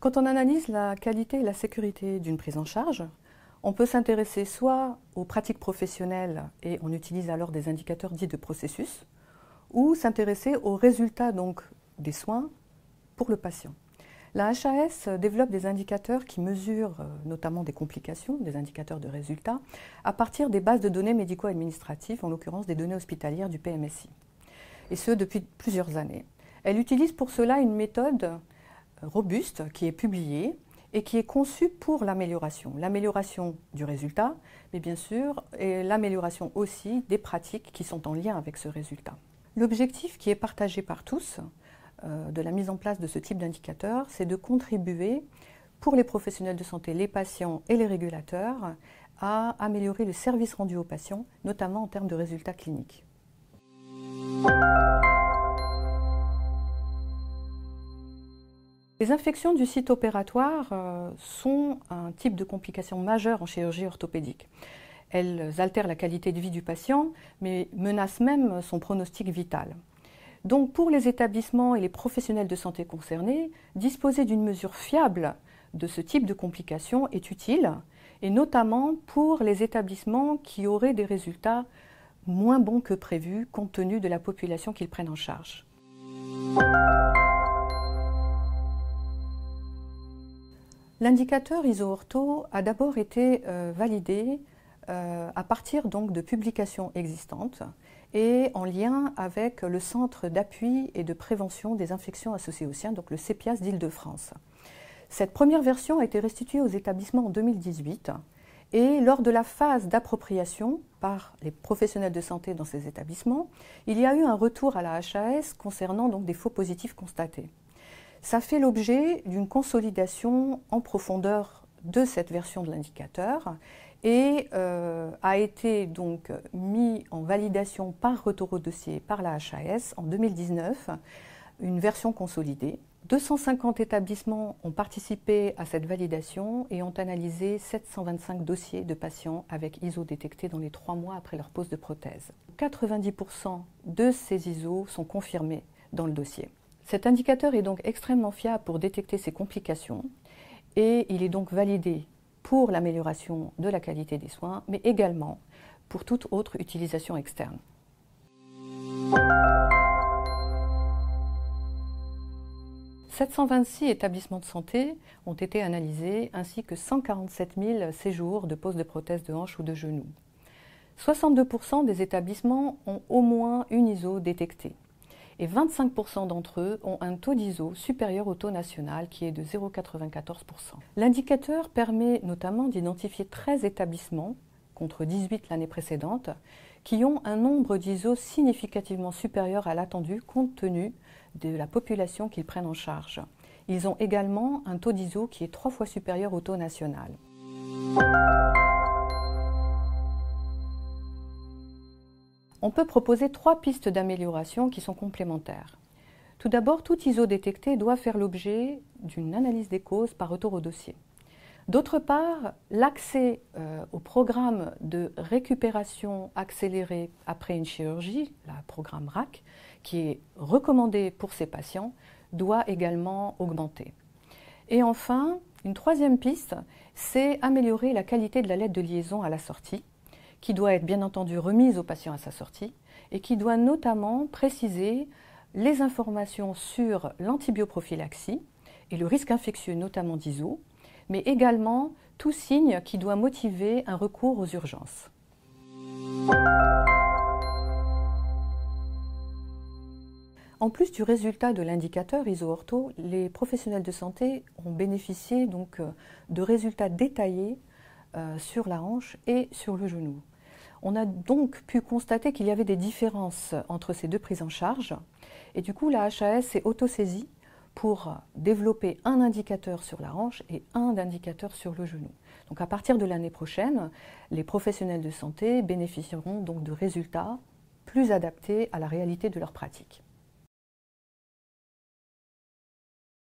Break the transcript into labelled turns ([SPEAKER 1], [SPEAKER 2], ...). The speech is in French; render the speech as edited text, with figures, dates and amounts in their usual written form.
[SPEAKER 1] Quand on analyse la qualité et la sécurité d'une prise en charge, on peut s'intéresser soit aux pratiques professionnelles et on utilise alors des indicateurs dits de processus, ou s'intéresser aux résultats donc des soins pour le patient. La HAS développe des indicateurs qui mesurent notamment des complications, des indicateurs de résultats, à partir des bases de données médico-administratives, en l'occurrence des données hospitalières du PMSI, et ce depuis plusieurs années. Elle utilise pour cela une méthode robuste qui est publiée et qui est conçue pour l'amélioration du résultat, mais bien sûr, et l'amélioration aussi des pratiques qui sont en lien avec ce résultat. L'objectif qui est partagé par tous de la mise en place de ce type d'indicateur, c'est de contribuer pour les professionnels de santé, les patients et les régulateurs à améliorer le service rendu aux patients, notamment en termes de résultats cliniques. Les infections du site opératoire sont un type de complication majeure en chirurgie orthopédique. Elles altèrent la qualité de vie du patient, mais menacent même son pronostic vital. Donc pour les établissements et les professionnels de santé concernés, disposer d'une mesure fiable de ce type de complications est utile, et notamment pour les établissements qui auraient des résultats moins bons que prévus compte tenu de la population qu'ils prennent en charge. L'indicateur ISO-Ortho a d'abord été validé à partir donc de publications existantes et en lien avec le Centre d'appui et de prévention des infections associées aux SIAN, donc le CEPIAS d'Île-de-France. Cette première version a été restituée aux établissements en 2018 et lors de la phase d'appropriation par les professionnels de santé dans ces établissements, il y a eu un retour à la HAS concernant donc des faux positifs constatés. Ça fait l'objet d'une consolidation en profondeur de cette version de l'indicateur et a été donc mis en validation par retour au dossier par la HAS en 2019, une version consolidée. 250 établissements ont participé à cette validation et ont analysé 725 dossiers de patients avec ISO détectés dans les 3 mois après leur pose de prothèse. 90% de ces ISO sont confirmés dans le dossier. Cet indicateur est donc extrêmement fiable pour détecter ces complications et il est donc validé pour l'amélioration de la qualité des soins, mais également pour toute autre utilisation externe. « 726 établissements de santé ont été analysés, ainsi que 147 000 séjours de pose de prothèse de hanche ou de genou. 62% des établissements ont au moins une ISO détectée. Et 25% d'entre eux ont un taux d'ISO supérieur au taux national qui est de 0,94%. L'indicateur permet notamment d'identifier 13 établissements, contre 18 l'année précédente, qui ont un nombre d'ISO significativement supérieur à l'attendu compte tenu de la population qu'ils prennent en charge. Ils ont également un taux d'ISO qui est 3 fois supérieur au taux national. On peut proposer 3 pistes d'amélioration qui sont complémentaires. Tout d'abord, tout ISO détecté doit faire l'objet d'une analyse des causes par retour au dossier. D'autre part, l'accès au programme de récupération accélérée après une chirurgie, le programme RAC, qui est recommandé pour ces patients, doit également augmenter. Et enfin, une 3e piste, c'est améliorer la qualité de la lettre de liaison à la sortie, qui doit être bien entendu remise au patient à sa sortie et qui doit notamment préciser les informations sur l'antibioprophylaxie et le risque infectieux, notamment d'ISO, mais également tout signe qui doit motiver un recours aux urgences. En plus du résultat de l'indicateur ISO-Ortho, les professionnels de santé ont bénéficié donc de résultats détaillés sur la hanche et sur le genou. On a donc pu constater qu'il y avait des différences entre ces 2 prises en charge et du coup la HAS s'est autosaisie pour développer un indicateur sur la hanche et un indicateur sur le genou. Donc à partir de l'année prochaine, les professionnels de santé bénéficieront donc de résultats plus adaptés à la réalité de leur pratique.